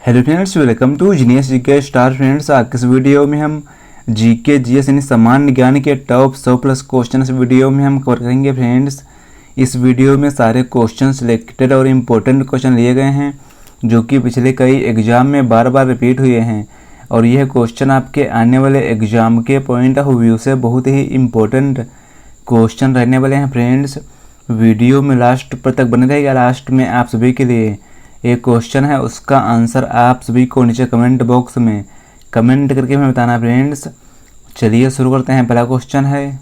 Hello friends, welcome to genius GK star. Friends, आज के इस वीडियो में हम जीके जीएस यानी सामान्य ज्ञान के टॉप 100+ क्वेश्चन इस वीडियो में हम कवर करेंगे। फ्रेंड्स, इस वीडियो में सारे क्वेश्चन सिलेक्टेड और इम्पोर्टेंट क्वेश्चन लिए गए हैं जो कि पिछले कई एग्जाम में बार बार रिपीट हुए हैं और यह क्वेश्चन आपके आने वाले एग्जाम के पॉइंट ऑफ व्यू से बहुत ही इम्पोर्टेंट क्वेश्चन रहने वाले हैं। फ्रेंड्स, वीडियो में लास्ट पर तक बने रहेगा। लास्ट में आप सभी के लिए एक क्वेश्चन है, उसका आंसर आप सभी को नीचे कमेंट बॉक्स में कमेंट करके हमें बताना। फ्रेंड्स, चलिए शुरू करते हैं। पहला क्वेश्चन है,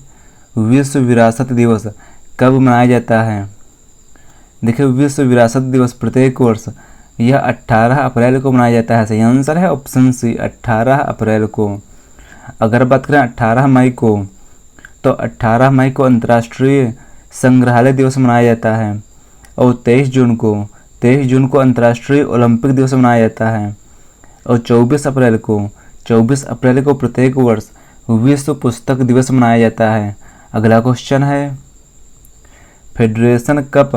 विश्व विरासत दिवस कब मनाया जाता है? देखिए, विश्व विरासत दिवस प्रत्येक वर्ष यह 18 अप्रैल को मनाया जाता है। सही आंसर है ऑप्शन सी, 18 अप्रैल को। अगर बात करें 18 मई को, तो 18 मई को अंतर्राष्ट्रीय संग्रहालय दिवस मनाया जाता है और 23 जून को अंतर्राष्ट्रीय ओलंपिक दिवस मनाया जाता है और 24 अप्रैल को प्रत्येक वर्ष विश्व पुस्तक दिवस मनाया जाता है। अगला क्वेश्चन है, फेडरेशन कप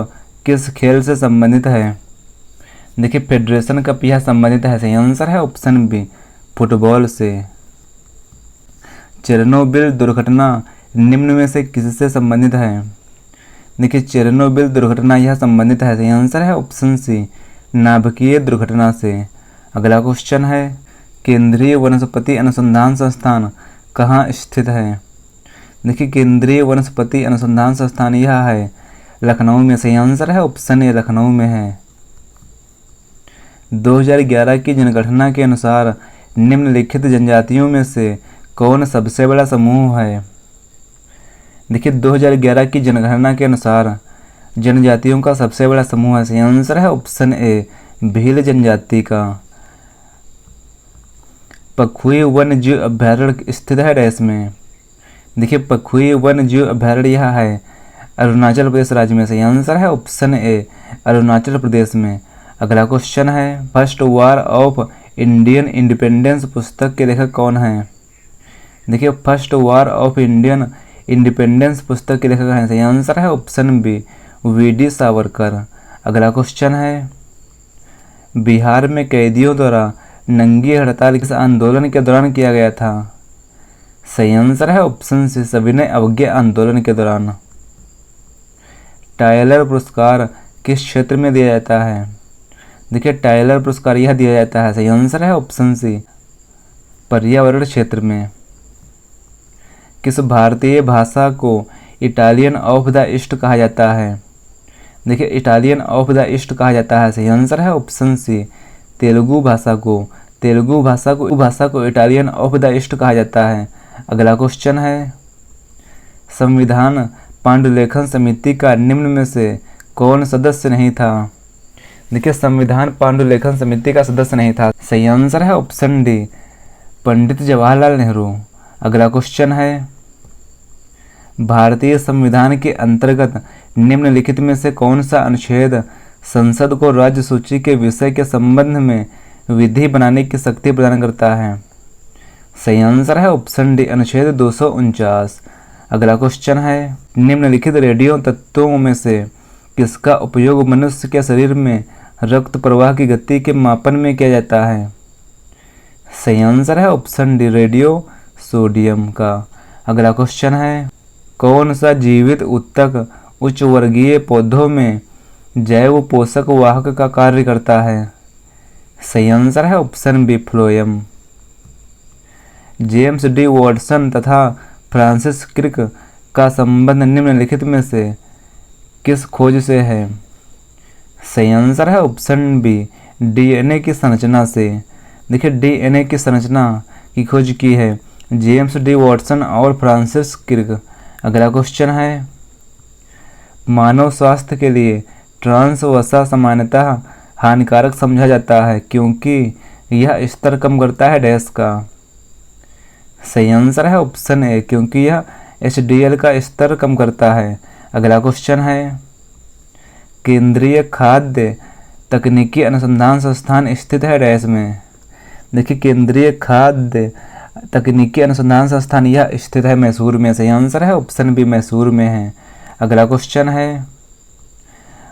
किस खेल से संबंधित है? देखिए, फेडरेशन कप यह संबंधित है। सही आंसर है ऑप्शन बी, फुटबॉल से। चेरनोबिल दुर्घटना निम्न में से किससे संबंधित है? देखिए, चेरनोबिल दुर्घटना यह संबंधित है। सही आंसर है ऑप्शन सी, नाभिकीय दुर्घटना से। अगला क्वेश्चन है, केंद्रीय वनस्पति अनुसंधान संस्थान कहाँ स्थित है? देखिए, केंद्रीय वनस्पति अनुसंधान संस्थान यह है लखनऊ में। सही आंसर है ऑप्शन ए, लखनऊ में है। 2011 की जनगणना के अनुसार निम्नलिखित जनजातियों में से कौन सबसे बड़ा समूह है? देखिए, 2011 की जनगणना के अनुसार जनजातियों का सबसे बड़ा समूह है। सही आंसर है ऑप्शन ए, भील जनजाति का। पखुई वन्य जीव अभयारण्य स्थित है डैश में? देखिए, पखुई वन्य जीव अभयारण्य यह है अरुणाचल प्रदेश राज्य में। सही आंसर है ऑप्शन ए, अरुणाचल प्रदेश में। अगला क्वेश्चन है, first war of Indian independence पुस्तक के लेखक कौन है? देखिए, first war of Indian independence पुस्तक के लेखक हैं। सही आंसर है ऑप्शन बी, वी.डी. सावरकर। अगला क्वेश्चन है, बिहार में कैदियों द्वारा नंगी हड़ताल किस आंदोलन के दौरान किया गया था? सही आंसर है ऑप्शन सी, सविनय अवज्ञा आंदोलन के दौरान। टायलर पुरस्कार किस क्षेत्र में दिया जाता है? देखिए, टायलर पुरस्कार यह दिया जाता है। सही आंसर है ऑप्शन सी, पर्यावरण क्षेत्र में। किस भारतीय भाषा को इटालियन ऑफ द ईस्ट कहा जाता है? देखिए, इटालियन ऑफ द ईस्ट कहा जाता है। सही आंसर है ऑप्शन सी, तेलुगु भाषा को इटालियन ऑफ द ईस्ट कहा जाता है। अगला क्वेश्चन है, संविधान पांडुलेखन समिति का निम्न में से कौन सदस्य नहीं था? देखिए, संविधान पांडुलेखन समिति का सदस्य नहीं था। सही आंसर है ऑप्शन डी, पंडित जवाहरलाल नेहरू। अगला क्वेश्चन है, भारतीय संविधान के अंतर्गत निम्नलिखित में से कौन सा अनुच्छेद संसद को राज्य सूची के विषय के संबंध में विधि बनाने की शक्ति प्रदान करता है? सही आंसर है ऑप्शन डी, अनुच्छेद 249। अगला क्वेश्चन है, निम्नलिखित रेडियो तत्वों में से किसका उपयोग मनुष्य के शरीर में रक्त प्रवाह की गति के मापन में किया जाता है? सही आंसर है ऑप्शन डी, रेडियो सोडियम का। अगला क्वेश्चन है, कौन सा जीवित ऊतक उच्च वर्गीय पौधों में जैव पोषक वाहक का कार्य करता है? सही आंसर है option B, phloem. James D Watson तथा फ्रांसिस क्रिक का संबंध निम्नलिखित में से किस खोज से है? सही आंसर है ऑप्शन बी, डीएनए की संरचना से। देखिए, डीएनए की संरचना की खोज की है जेम्स डी वॉटसन और फ्रांसिस क्रिक। अगला क्वेश्चन है, मानव स्वास्थ्य के लिए ट्रांस वसा सामान्यतः हानिकारक समझा जाता है क्योंकि यह स्तर कम करता है डैश का? सही आंसर है ऑप्शन ए, क्योंकि यह HDL का स्तर कम करता है। अगला क्वेश्चन है, केंद्रीय खाद्य तकनीकी अनुसंधान संस्थान स्थित है डैश में? देखिए, केंद्रीय खाद्य तकनीकी अनुसंधान संस्थान यह स्थित है मैसूर में। सही आंसर है ऑप्शन बी, मैसूर में है। अगला क्वेश्चन है,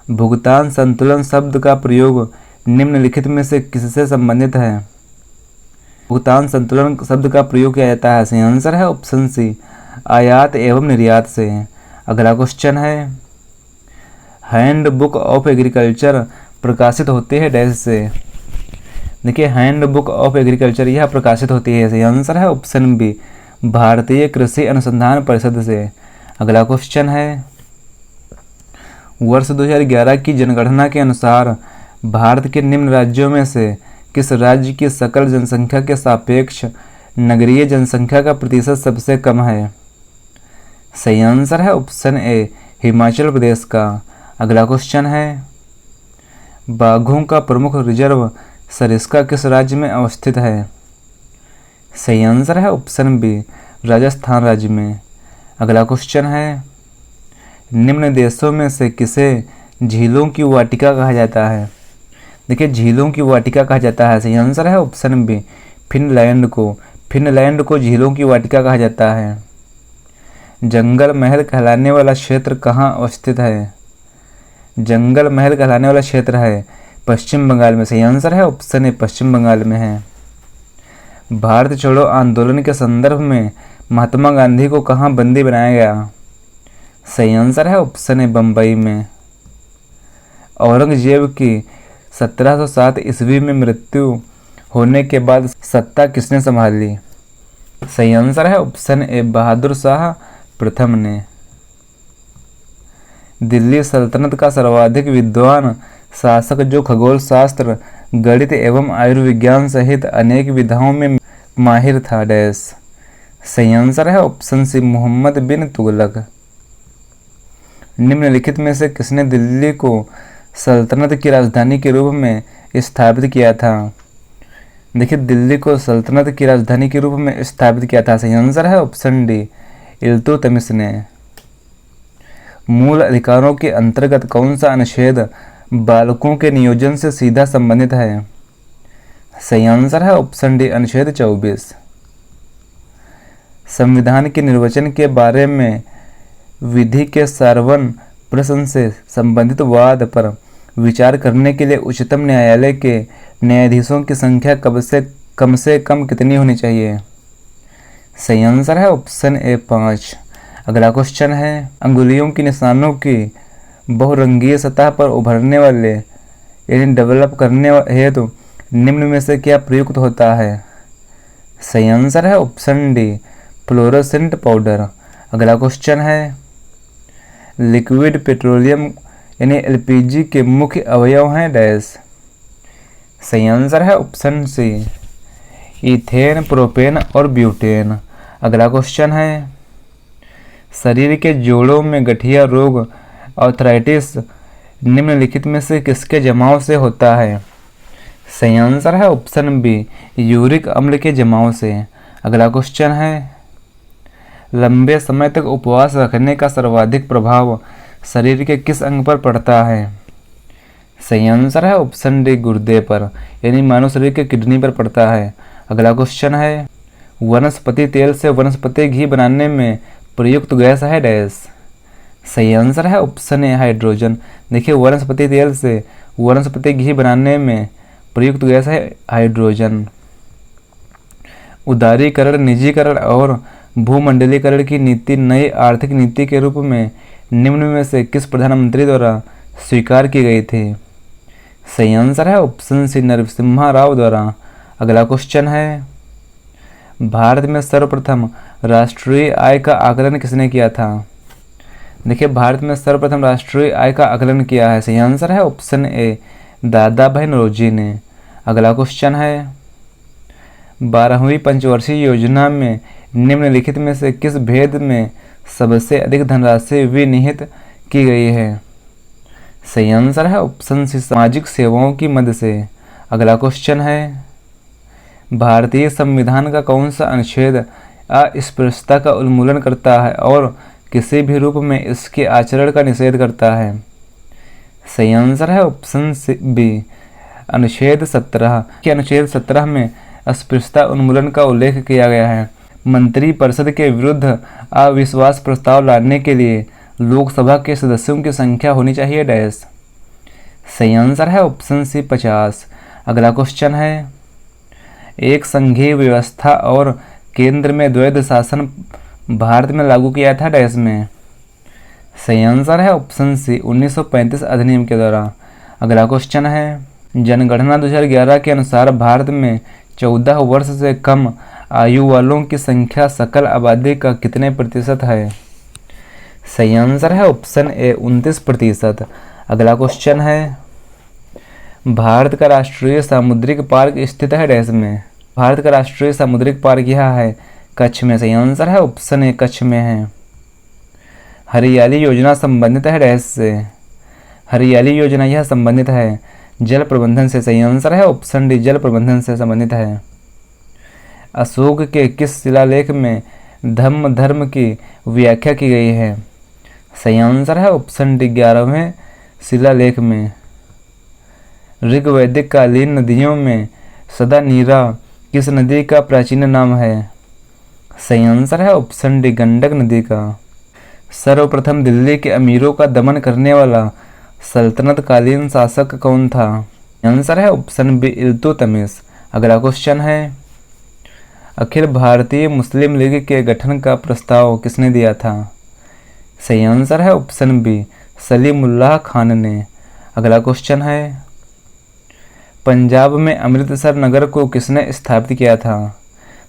भुगतान संतुलन शब्द का प्रयोग निम्नलिखित में से किससे संबंधित है? भुगतान संतुलन शब्द का प्रयोग किया जाता है। सही आंसर है ऑप्शन सी, आयात एवं निर्यात से। अगला क्वेश्चन है, हैंड बुक ऑफ एग्रीकल्चर प्रकाशित होते हैं डैश से। देखिए, हैंड बुक ऑफ एग्रीकल्चर यह प्रकाशित होती है। सही आंसर है ऑप्शन बी, भारतीय कृषि अनुसंधान परिषद से। अगला क्वेश्चन है, वर्ष 2011 की जनगणना के अनुसार भारत के निम्न राज्यों में से किस राज्य की सकल जनसंख्या के सापेक्ष नगरीय जनसंख्या का प्रतिशत सबसे कम है? सही आंसर है ऑप्शन ए, हिमाचल प्रदेश का। अगला क्वेश्चन है, बाघों का प्रमुख रिजर्व सरिस्का किस राज्य में अवस्थित है? सही आंसर है ऑप्शन बी, राजस्थान राज्य में। अगला क्वेश्चन है, निम्न देशों में से किसे झीलों की वाटिका कहा जाता है? देखिए, झीलों की वाटिका कहा जाता है। सही आंसर है ऑप्शन बी, फिनलैंड को। फिनलैंड को झीलों की वाटिका कहा जाता है। जंगल महल कहलाने वाला क्षेत्र कहाँ अवस्थित है? जंगल महल कहलाने वाला क्षेत्र है पश्चिम बंगाल में। सही आंसर है ऑप्शन ए, पश्चिम बंगाल में है। भारत छोड़ो आंदोलन के संदर्भ में महात्मा गांधी को कहाँ बंदी बनाया गया? सही आंसर है ऑप्शन ए, बम्बई में। औरंगजेब की 1707 ईस्वी में मृत्यु होने के बाद सत्ता किसने संभाली? सही आंसर है ऑप्शन ए, बहादुर शाह प्रथम ने। दिल्ली सल्तनत का सर्वाधिक विद्वान शासक जो खगोल शास्त्र, गणित एवं आयुर्विज्ञान सहित अनेक विधाओं में माहिर था डैश। सही आंसर है ऑप्शन सी, मोहम्मद बिन तुगलक। निम्नलिखित में से किसने दिल्ली को सल्तनत की राजधानी के रूप में स्थापित किया था? देखिए, दिल्ली को सल्तनत की राजधानी के रूप में स्थापित किया था। सही आंसर है ऑप्शन डी, इल्तुतमिश ने। मूल अधिकारों के अंतर्गत कौन सा अनुच्छेद बालकों के नियोजन से सीधा संबंधित है? सही आंसर है ऑप्शन डी, अनुच्छेद 24। संविधान के निर्वचन के बारे में विधि के सारवन प्रश्न से संबंधित वाद पर विचार करने के लिए उच्चतम न्यायालय के न्यायाधीशों की संख्या से कम कितनी होनी चाहिए? सही आंसर है ऑप्शन ए, 5। अगला क्वेश्चन है, अंगुलियों की निशानों की बहुरंगीय सतह पर उभरने वाले यानी डेवलप करने हेतु निम्न में से क्या प्रयुक्त होता है? सही आंसर है ऑप्शन डी, फ्लोरोसेंट पाउडर। अगला क्वेश्चन है, लिक्विड पेट्रोलियम यानी एलपीजी के मुख्य अवयव हैं डैश। सही आंसर है ऑप्शन सी, इथेन, प्रोपेन और ब्यूटेन। अगला क्वेश्चन है, शरीर के जोड़ों में गठिया रोग आर्थराइटिस निम्नलिखित में से किसके जमाव से होता है? सही आंसर है ऑप्शन बी, यूरिक अम्ल के जमाव से। अगला क्वेश्चन है, लंबे समय तक उपवास रखने का सर्वाधिक प्रभाव शरीर के किस अंग पर पड़ता है? सही आंसर है ऑप्शन डी, गुर्दे पर यानी मानव शरीर के किडनी पर पड़ता है। अगला क्वेश्चन है, वनस्पति तेल से वनस्पति घी बनाने में प्रयुक्त गैस है डैश। सही आंसर है ऑप्शन ए, हाइड्रोजन। देखिए, वनस्पति तेल से वनस्पति घी बनाने में प्रयुक्त गैस है हाइड्रोजन। उदारीकरण, निजीकरण और भूमंडलीकरण की नीति नई आर्थिक नीति के रूप में निम्न में से किस प्रधानमंत्री द्वारा स्वीकार की गई थी? सही आंसर है ऑप्शन सी, नरसिम्हा राव द्वारा। अगला क्वेश्चन है, भारत में सर्वप्रथम राष्ट्रीय आय का आकलन किसने किया था? देखिए, भारत में सर्वप्रथम राष्ट्रीय आय का आकलन किया है। सही आंसर है ऑप्शन ए, दादा भाई नौरोजी ने। अगला क्वेश्चन है, 12वीं पंचवर्षीय योजना में निम्नलिखित में से किस भेद में सबसे अधिक धनराशि विनिहित की गई है? सही आंसर है ऑप्शन सी, सामाजिक सेवाओं की मद से। अगला क्वेश्चन है, भारतीय संविधान का कौन सा अनुच्छेद अस्पृश्यता का उन्मूलन करता है और किसी भी रूप में इसके आचरण का निषेध करता है? सही आंसर है ऑप्शन बी, अनुच्छेद 17 के अनुच्छेद 17 में अस्पृश्यता उन्मूलन का उल्लेख किया गया है। मंत्रिपरिषद के विरुद्ध अविश्वास प्रस्ताव लाने के लिए लोकसभा के सदस्यों की संख्या होनी चाहिए डैश। सही आंसर है ऑप्शन सी 50। अगला क्वेश्चन है, एक संघीय व्यवस्था और केंद्र में द्वैध शासन भारत में लागू किया था डैश में। सही आंसर है ऑप्शन सी 1935 अधिनियम के द्वारा। अगला क्वेश्चन है, जनगणना 2011 के अनुसार भारत में 14 वर्ष से कम आयु वालों की संख्या सकल आबादी का कितने प्रतिशत है। सही आंसर है ऑप्शन ए 29%। अगला क्वेश्चन है, भारत का राष्ट्रीय सामुद्रिक पार्क स्थित है डैश में। भारत का राष्ट्रीय सामुद्रिक पार्क यह है कच्छ में। सही आंसर है ऑप्शन ए कच्छ में है। हरियाली योजना संबंधित है डैश से। हरियाली योजना यह संबंधित है जल प्रबंधन से। सही आंसर है ऑप्शन डी जल प्रबंधन से संबंधित है। अशोक के किस शिलालेख में धम्म की व्याख्या की गई है। सही आंसर है ऑप्शन डी 11वें शिलालेख में। ऋग्वैदिक कालीन नदियों में सदा नीरा किस नदी का प्राचीन नाम है। सही आंसर है ऑप्शन डी गंडक नदी का। सर्वप्रथम दिल्ली के अमीरों का दमन करने वाला सल्तनत कालीन शासक कौन था। आंसर है ऑप्शन बी इल्तुतमिश। अगला क्वेश्चन है, अखिल भारतीय मुस्लिम लीग के गठन का प्रस्ताव किसने दिया था। सही आंसर है ऑप्शन बी सलीमुल्लाह खान ने। अगला क्वेश्चन है, पंजाब में अमृतसर नगर को किसने स्थापित किया था।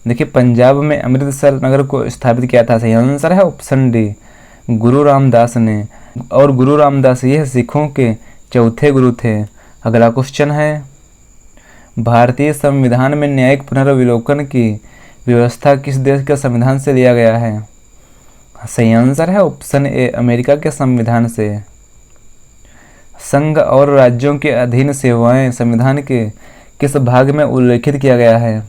देखिए पंजाब में अमृतसर नगर को स्थापित किया था। सही आंसर है ऑप्शन डी गुरु रामदास ने। और गुरु रामदास यह सिखों के चौथे गुरु थे। अगला क्वेश्चन है, भारतीय संविधान में न्यायिक पुनर्विलोकन की व्यवस्था किस देश के संविधान से लिया गया है। सही आंसर है ऑप्शन ए अमेरिका के संविधान से। संघ और राज्यों के अधीन सेवाएं संविधान के किस भाग में उल्लेखित किया गया है।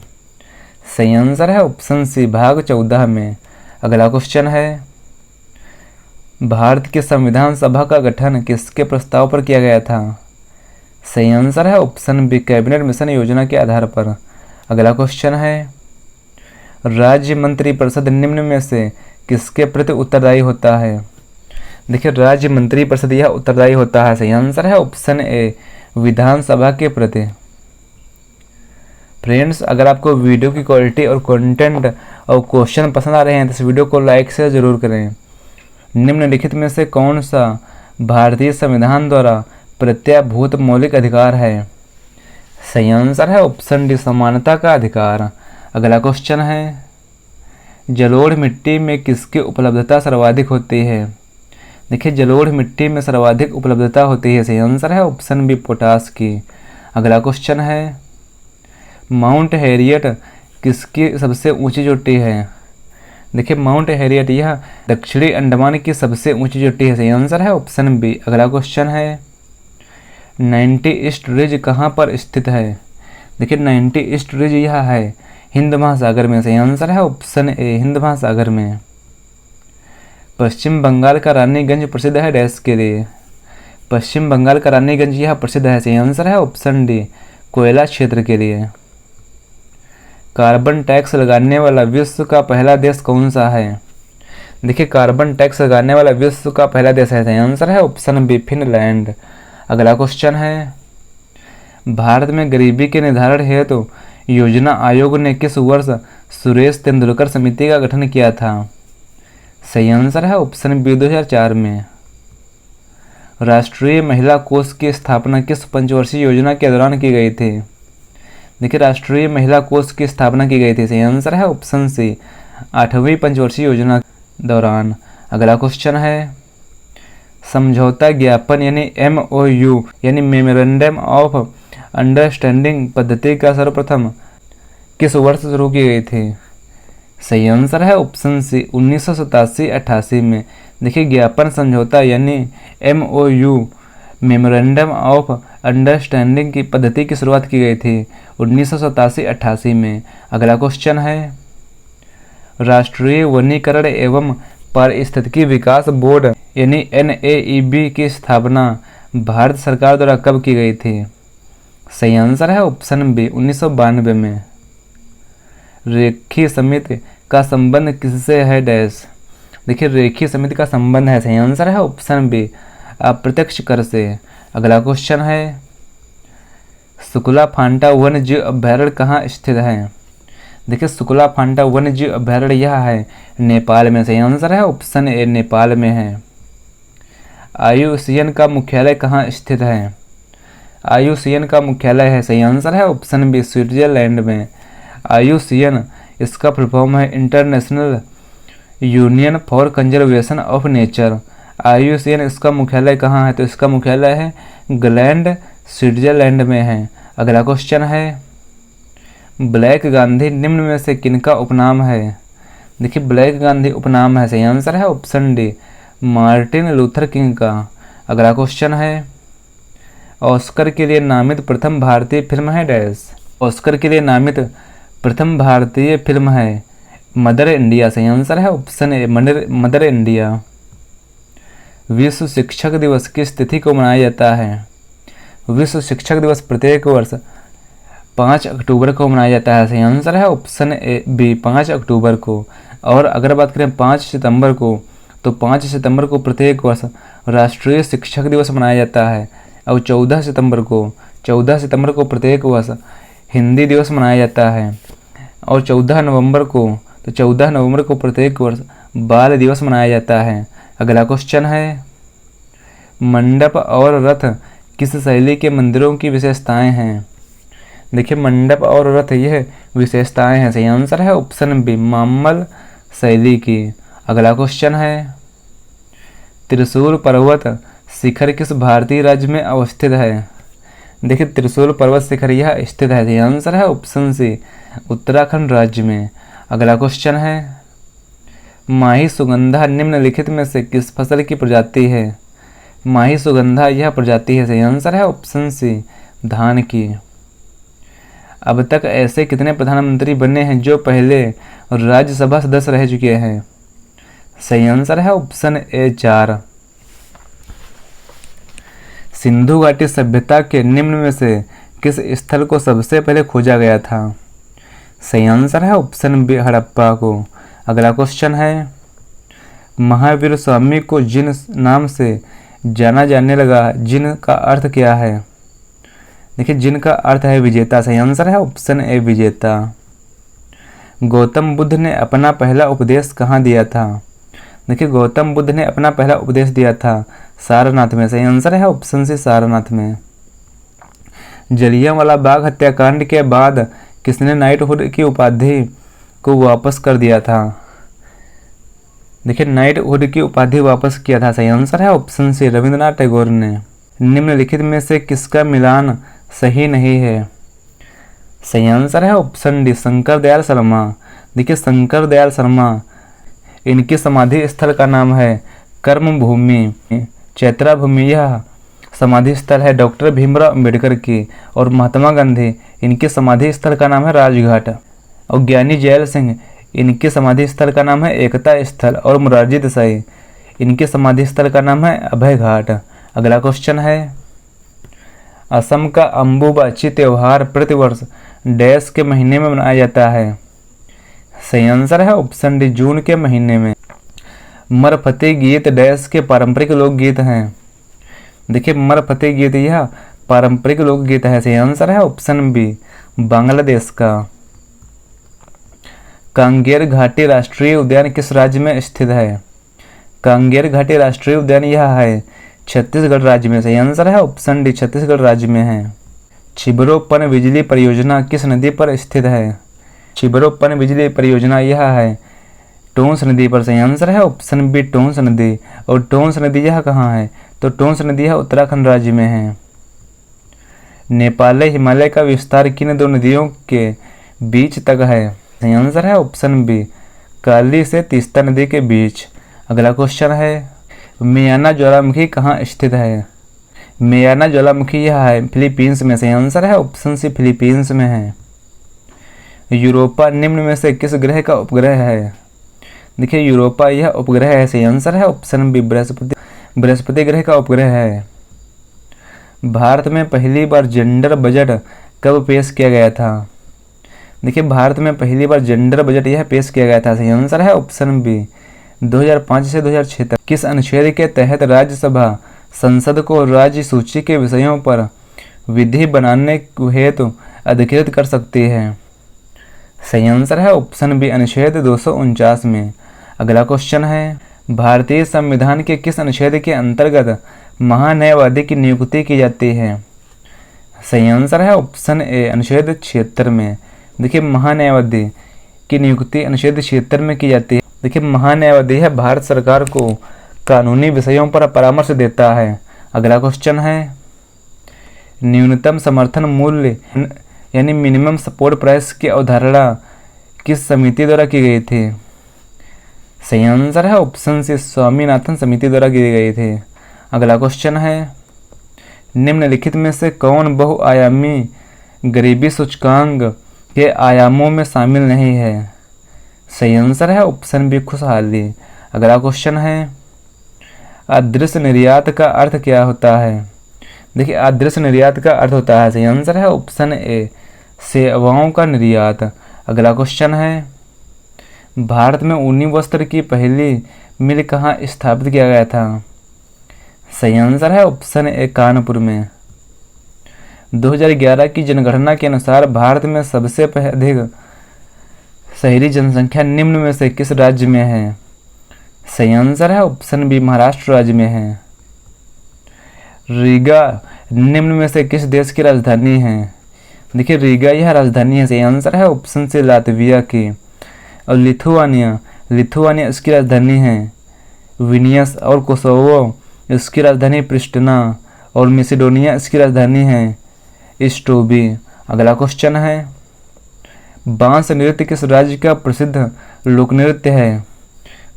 सही आंसर है ऑप्शन सी भाग 14 में। अगला क्वेश्चन है, भारत की संविधान सभा का गठन किसके प्रस्ताव पर किया गया था। सही आंसर है ऑप्शन बी कैबिनेट मिशन योजना के आधार पर। अगला क्वेश्चन है, राज्य मंत्रिपरिषद निम्न में से किसके प्रति उत्तरदायी होता है। देखिए राज्य मंत्रिपरिषद यह उत्तरदायी होता है। सही आंसर है ऑप्शन ए विधानसभा के प्रति। फ्रेंड्स, अगर आपको वीडियो की क्वालिटी और कंटेंट और क्वेश्चन पसंद आ रहे हैं तो इस वीडियो को लाइक से ज़रूर करें। निम्नलिखित में से कौन सा भारतीय संविधान द्वारा प्रत्याभूत मौलिक अधिकार है। सही आंसर है ऑप्शन डी समानता का अधिकार। अगला क्वेश्चन है, जलोढ़ मिट्टी में किसकी उपलब्धता सर्वाधिक होती है। देखिए जलोढ़ मिट्टी में सर्वाधिक उपलब्धता होती है। सही आंसर है ऑप्शन बी पोटास की। अगला क्वेश्चन है, माउंट हैरियट किसकी सबसे ऊंची चोटी है। देखिए माउंट हैरियट यह दक्षिणी अंडमान की सबसे ऊंची चोटी है। सही आंसर है ऑप्शन बी। अगला क्वेश्चन है, 90 ईस्ट रिज कहाँ पर स्थित है। देखिए 90 ईस्ट रिज यह है हिंद महासागर में। सही आंसर है ऑप्शन ए हिंद महासागर में। पश्चिम बंगाल का रानीगंज प्रसिद्ध है डैश के लिए। पश्चिम बंगाल का रानीगंज यह प्रसिद्ध है। सही आंसर है ऑप्शन डी कोयला क्षेत्र के लिए। कार्बन टैक्स लगाने वाला विश्व का पहला देश कौन सा है। देखिए कार्बन टैक्स लगाने वाला विश्व का पहला देश है। सही आंसर है ऑप्शन बी फिनलैंड। अगला क्वेश्चन है, भारत में गरीबी के निर्धारण हेतु योजना आयोग ने किस वर्ष सुरेश तेंदुलकर समिति का गठन किया था। सही आंसर है ऑप्शन बी 2004 में। राष्ट्रीय महिला कोष की स्थापना किस पंचवर्षीय योजना के दौरान की गई थी। देखिए राष्ट्रीय महिला कोष की स्थापना की गई थी। सही आंसर है ऑप्शन सी 8वीं पंचवर्षीय योजना दौरान। अगला क्वेश्चन है, समझौता ज्ञापन यानी MOU यानी मेमोरेंडम ऑफ अंडरस्टैंडिंग पद्धति का सर्वप्रथम किस वर्ष शुरू की गई थी। सही आंसर है ऑप्शन सी 1987-88 में। देखिए ज्ञापन समझौता यानी MOU मेमोरेंडम ऑफ अंडरस्टैंडिंग की पद्धति की शुरुआत की गई थी 1987-88 में। अगला क्वेश्चन है, राष्ट्रीय वनीकरण एवं पारिस्थितिकी विकास बोर्ड यानी NAEB की स्थापना भारत सरकार द्वारा कब की गई थी। सही आंसर है ऑप्शन बी 1992 में। रेखीय समिति का संबंध किससे है डैश। देखिए रेखीय समिति का संबंध है। सही आंसर है ऑप्शन बी अप्रत्यक्ष कर से। अगला क्वेश्चन है सुकला फांटा वन्य जीव अभयारण्य कहाँ स्थित है? देखिए सुकला फांटा वन्य जीव अभयारण्य यह है नेपाल में। सही आंसर है ऑप्शन ए, नेपाल में है। IUCN का मुख्यालय कहाँ स्थित है? IUCN का मुख्यालय है, सही आंसर है ऑप्शन बी, स्विट्जरलैंड में। IUCN इसका फुल फॉर्म है international union for conservation of nature. IUCN इसका मुख्यालय कहाँ है? तो इसका मुख्यालय है ग्लैंड, स्विट्जरलैंड में है। अगला क्वेश्चन है ब्लैक गांधी निम्न में से किनका उपनाम है? देखिए ब्लैक गांधी उपनाम है, सही आंसर है option D, Martin Luther king का। अगला क्वेश्चन है ऑस्कर के लिए नामित प्रथम भारतीय फिल्म है डैश। ऑस्कर के लिए नामित प्रथम भारतीय फिल्म है मदर इंडिया। सही आंसर है ऑप्शन ए, मदर इंडिया। विश्व शिक्षक दिवस किस तिथि को मनाया जाता है? विश्व शिक्षक दिवस प्रत्येक वर्ष 5 अक्टूबर को मनाया जाता है। सही आंसर है ऑप्शन ए बी, 5 अक्टूबर को। और अगर बात करें 5 सितंबर को, तो 5 सितंबर को प्रत्येक वर्ष राष्ट्रीय शिक्षक दिवस मनाया जाता है। और 14 सितंबर को प्रत्येक वर्ष हिंदी दिवस मनाया जाता है। और 14 नवंबर को प्रत्येक वर्ष बाल दिवस मनाया जाता है। अगला क्वेश्चन है मंडप और रथ किस शैली के मंदिरों की विशेषताएं हैं? देखिए मंडप और रथ यह विशेषताएं हैं, सही आंसर है ऑप्शन बी, मामल शैली की। अगला क्वेश्चन है त्रिशूल पर्वत शिखर किस भारतीय राज्य में अवस्थित है? देखिए त्रिशूल पर्वत शिखर यह स्थित है, सही आंसर है ऑप्शन सी, उत्तराखंड राज्य में। अगला क्वेश्चन है माही सुगंधा निम्नलिखित में से किस फसल की प्रजाति है? माही सुगंधा यह प्रजाति है, सही आंसर है ऑप्शन सी, धान की। अब तक ऐसे कितने प्रधानमंत्री बने हैं जो पहले राज्यसभा सदस्य रह चुके हैं? सही आंसर है ऑप्शन ए, 4। सिंधु घाटी सभ्यता के निम्न में से किस स्थल को सबसे पहले खोजा गया था? सही आंसर है ऑप्शन बी, हड़प्पा को। अगला क्वेश्चन है महावीर स्वामी को जिन नाम से जाना जाने लगा, जिन का अर्थ क्या है? देखिए जिन का अर्थ है विजेता। सही आंसर है ऑप्शन ए, विजेता। गौतम बुद्ध ने अपना पहला उपदेश कहाँ दिया था? देखिए गौतम बुद्ध ने अपना पहला उपदेश दिया था सारनाथ में। सही आंसर है ऑप्शन सी, सारनाथ में। जलियांवाला बाग हत्याकांड के बाद किसने नाइटहुड की उपाधि को वापस कर दिया था? देखिए नाइटहुड की उपाधि वापस किया था, सही आंसर है ऑप्शन सी, रविंद्रनाथ टैगोर ने। निम्नलिखित में से किसका मिलान सही नहीं है? सही आंसर है ऑप्शन डी, शंकर दयाल शर्मा। देखिए शंकर दयाल शर्मा, इनकी समाधि स्थल का नाम है कर्मभूमि चैत्रा भूमि। यह समाधि स्थल है डॉक्टर भीमराव अंबेडकर की। और महात्मा गांधी, इनके समाधि स्थल का नाम है राजघाट। और ज्ञानी जैल सिंह, इनके समाधि स्थल का नाम है एकता स्थल। और मोरारजी देसाई, इनके समाधि स्थल का नाम है अभय घाट। अगला क्वेश्चन है असम का अम्बुबाची त्यौहार प्रतिवर्ष डैश के महीने में मनाया जाता है? सही आंसर है ऑप्शन डी, जून के महीने में। मरफते गीत डैश के पारंपरिक लोकगीत हैं? देखिए मरफते गीत यह पारंपरिक लोकगीत है, सही आंसर है ऑप्शन बी, बांग्लादेश का। कांगेर घाटी राष्ट्रीय उद्यान किस राज्य में स्थित है? कांगेर घाटी राष्ट्रीय उद्यान यह है छत्तीसगढ़ राज्य में। सही आंसर है ऑप्शन डी, छत्तीसगढ़ राज्य में है। छिबरो पन बिजली परियोजना किस नदी पर स्थित है? छिबरो पन बिजली परियोजना यह है टोंस नदी पर। सही आंसर है ऑप्शन बी, टोंस नदी। और टोंस नदी यह कहाँ है? तो टोंस नदी यह उत्तराखंड राज्य में है। नेपाल हिमालय का विस्तार किन दो नदियों के बीच तक है? सही आंसर है ऑप्शन बी, काली से तीस्ता नदी के बीच। अगला क्वेश्चन है मियाना ज्वालामुखी कहाँ स्थित है? मियाना ज्वालामुखी यह है फिलीपींस में। सही आंसर है ऑप्शन सी, फिलीपींस में है। यूरोपा निम्न में से किस ग्रह का उपग्रह है? देखिए यूरोपा यह उपग्रह है, सही आंसर है ऑप्शन बी, बृहस्पति ग्रह का उपग्रह है। भारत में पहली बार जेंडर बजट कब पेश किया गया था? देखिए भारत में पहली बार जेंडर बजट यह पेश किया गया था, सही आंसर है ऑप्शन बी, 2005 से 2006 तक। किस अनुच्छेद के तहत राज्यसभा संसद को राज्य सूची के विषयों पर विधि बनाने हेतु अधिकृत कर सकती है? सही आंसर है ऑप्शन बी अनुच्छेद 249 में। अगला क्वेश्चन है, भारतीय संविधान के किस अनुच्छेद के अंतर्गत महान्यायवादी की नियुक्ति की जाती है? सही आंसर है ऑप्शन ए अनुच्छेद 76 में। देखिए महान्यायवादी की नियुक्ति अनुच्छेद 76 में की जाती है। देखिए महान्यायवादी है भारत सरकार को कानूनी विषयों पर परामर्श देता है। अगला क्वेश्चन है, न्यूनतम समर्थन मूल्य यानी मिनिमम सपोर्ट प्राइस की अवधारणा किस समिति द्वारा की गई थी? सही आंसर है ऑप्शन सी स्वामीनाथन समिति द्वारा की गई थी। अगला क्वेश्चन है, निम्नलिखित में से कौन बहुआयामी गरीबी सूचकांक के आयामों में शामिल नहीं है? सही आंसर है ऑप्शन बी खुशहाली। अगला क्वेश्चन है, अदृश्य निर्यात का अर्थ क्या होता है? देखिए अदृश्य निर्यात का अर्थ होता है, सही आंसर है ऑप्शन ए सेवाओं का निर्यात। अगला क्वेश्चन है, भारत में ऊनी वस्त्र की पहली मिल कहाँ स्थापित किया गया था? सही आंसर है ऑप्शन ए कानपुर में। 2011 की जनगणना के अनुसार भारत में सबसे अधिक शहरी जनसंख्या निम्न में से किस राज्य में है? सही आंसर है ऑप्शन बी महाराष्ट्र राज्य में है। रीगा निम्न में से किस देश की राजधानी है? देखिए रीगा यह राजधानी है, सही आंसर है ऑप्शन से लातविया की। और लिथुआनिया इसकी राजधानी है। विनियस और कोसोवो इसकी राजधानी प्रिस्टिना और मैसेडोनिया इसकी राजधानी है इस्टोबी। अगला क्वेश्चन है, बांस नृत्य किस राज्य का प्रसिद्ध लोक नृत्य है?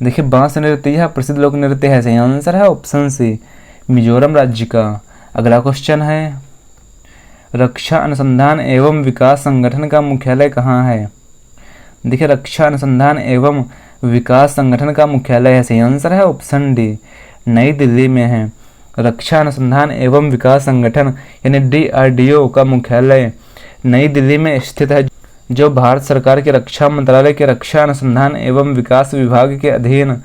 देखिए बांस नृत्य यह प्रसिद्ध लोक नृत्य है, सही आंसर है ऑप्शन सी मिजोरम राज्य का। अगला क्वेश्चन है, रक्षा अनुसंधान एवं विकास संगठन का मुख्यालय कहाँ है? देखिए रक्षा अनुसंधान एवं विकास संगठन का मुख्यालय है, सही आंसर है ऑप्शन डी नई दिल्ली में है। रक्षा अनुसंधान एवं विकास संगठन यानी DRDO का मुख्यालय नई दिल्ली में स्थित है, जो भारत सरकार के रक्षा मंत्रालय के रक्षा अनुसंधान एवं विकास विभाग के अधीन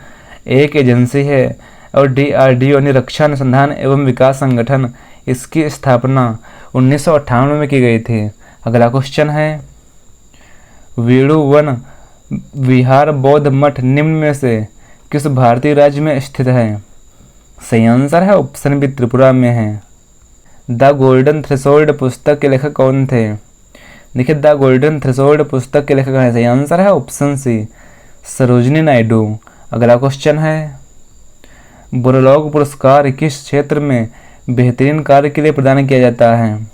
एक एजेंसी है। और DRDO यानी रक्षा अनुसंधान एवं विकास संगठन, इसकी स्थापना 1998 में की गई थी। अगला क्वेश्चन है, वेणुवन विहार बौद्ध मठ निम्न में से किस भारतीय राज्य में स्थित है? सही आंसर है ऑप्शन बी त्रिपुरा में है। द गोल्डन थ्रेशोल्ड पुस्तक के लेखक कौन थे? देखिए द गोल्डन थ्रेशोल्ड पुस्तक के लेखक है, सही आंसर है ऑप्शन सी सरोजिनी नायडू। अगला क्वेश्चन है, बोरलॉग पुरस्कार किस क्षेत्र में बेहतरीन कार्य के लिए प्रदान किया जाता है?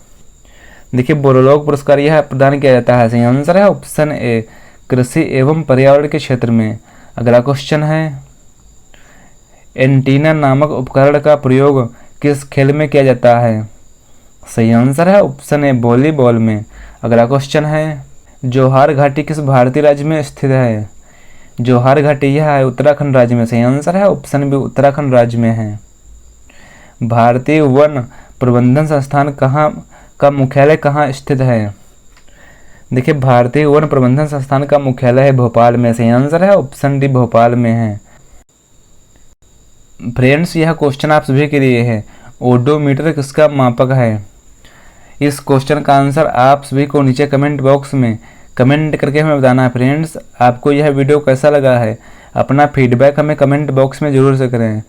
देखिए बोरलॉग पुरस्कार यह प्रदान किया जाता है, सही आंसर है ऑप्शन ए कृषि एवं पर्यावरण के क्षेत्र में। अगला क्वेश्चन है, एंटीना नामक उपकरण का प्रयोग किस खेल में किया जाता है? सही आंसर है ऑप्शन ए वॉलीबॉल में। अगला क्वेश्चन है, जोहार घाटी किस भारतीय राज्य में स्थित है? जोहार घाटी यह है उत्तराखंड राज्य में, सही आंसर है ऑप्शन बी उत्तराखंड राज्य में है। भारतीय वन प्रबंधन संस्थान का मुख्यालय कहाँ स्थित है? देखिए भारतीय वन प्रबंधन संस्थान का मुख्यालय है भोपाल में, सही आंसर है ऑप्शन डी भोपाल में है। फ्रेंड्स यह क्वेश्चन आप सभी के लिए है, ओडोमीटर किसका मापक है? इस क्वेश्चन का आंसर आप सभी को नीचे कमेंट बॉक्स में कमेंट करके हमें बताना है। फ्रेंड्स आपको यह वीडियो कैसा लगा है, अपना फीडबैक हमें कमेंट बॉक्स में ज़रूर से करें।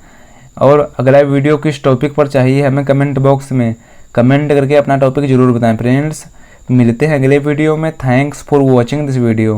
और अगला वीडियो किस टॉपिक पर चाहिए हमें कमेंट बॉक्स में कमेंट करके अपना टॉपिक ज़रूर बताएं। फ्रेंड्स मिलते हैं अगले वीडियो में। Thanks for watching this video.